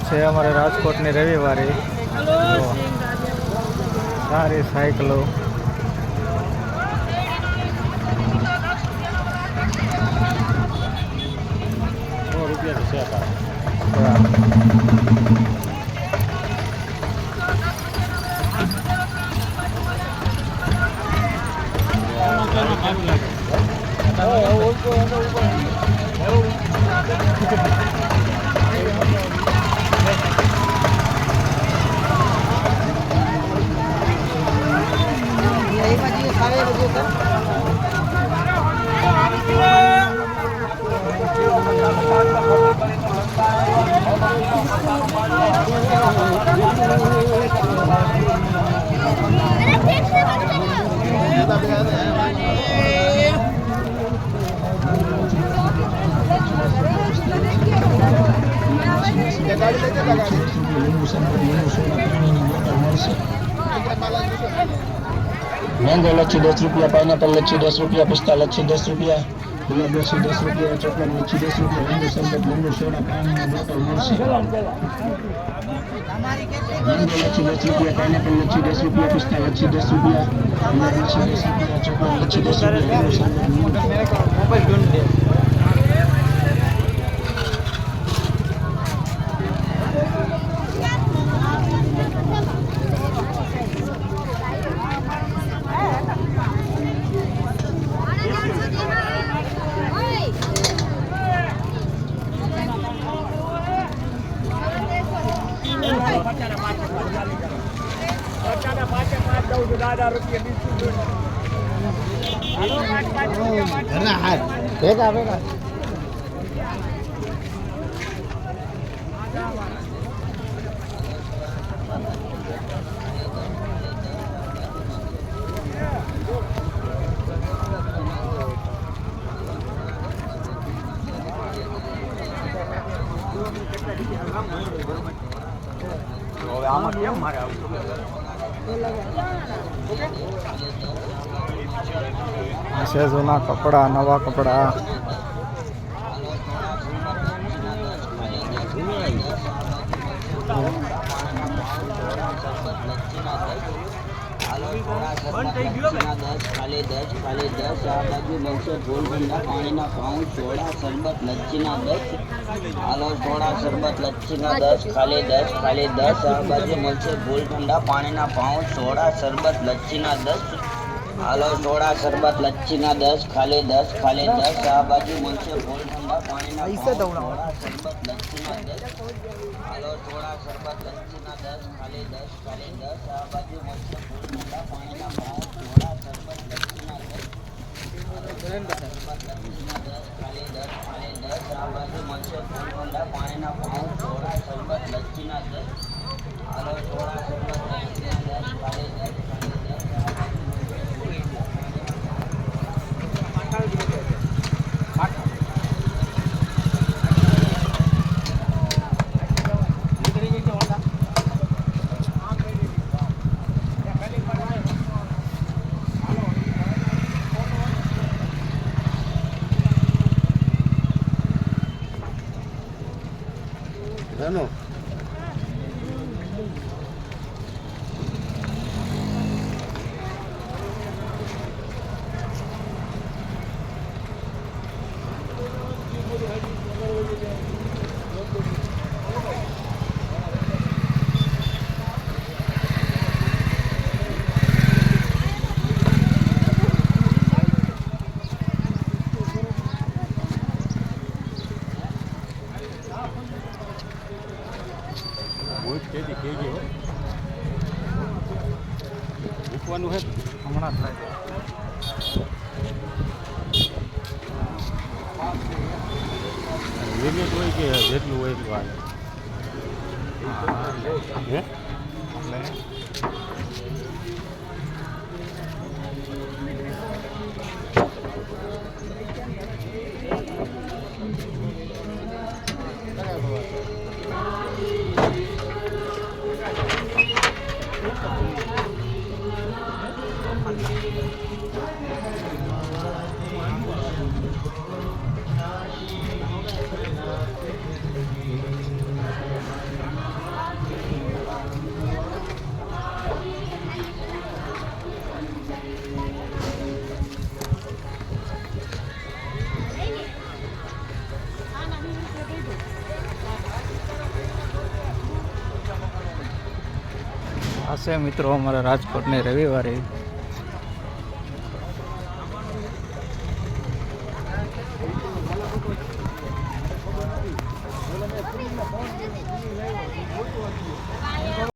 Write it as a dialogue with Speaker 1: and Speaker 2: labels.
Speaker 1: છે અમારે રાજકોટની રવિવારે સારી સાયકલો
Speaker 2: मैंगो लच्छी 10 रुपया, पाइनएप्पल लच्छी 10 रुपया, पिस्ता लच्छी 10 रुपया, गुलाब लच्छी 10 रुपया, चॉकलेट लच्छी 10 रुपया, लींबू शरबत, लींबू सोडा, पानी बोतल मरसी। मैंगो लच्छी 10 रुपया, पाइनएप्पल लच्छी 10 रुपया, पिस्ता लच्छी 10 रुपया, गुलाब लच्छी 10 रुपया, चॉकलेट लच्छी 10 रुपया, लींबू शरबत।
Speaker 1: છે જૂના કપડા નવા કપડા
Speaker 3: खाली 10 आ बाजू बनसे गोल ठंडा पानी ना पाऊँ सोडा शरबत लच्छी ना 10 आलो सोडा शरबत लच्छी ना 10 खाली 10 आ बाजू बनसे गोल ठंडा पानी ना पाऊँ सोडा शरबत लच्छी ना 10 आलो सोडा शरबत लच्छी ना 10 खाली 10 आ बाजू बनसे गोल ठंडा पानी ना सोडा शरबत लच्छी ना 10 आलो सोडा शरबत लच्छी ना 10 खाली 10 आ बाजू बनसे गोल ठंडा पानी ना पाऊँ सोडा शरबत लच्छी ना 10 खाली 10 आ बाजू बनसे गोल ठंडा पानी ना पाऊँ सोडा शरबत लच्छी ना 10 आलो सोडा शरबत लच्छी ना 10 खाली 10
Speaker 2: No. મૂકવાનું છે હમણાં થાય લિમિટ હોય કે જેટલું હોય એટલું આવે
Speaker 1: આ છે મિત્રો અમારા રાજકોટની રવિવારી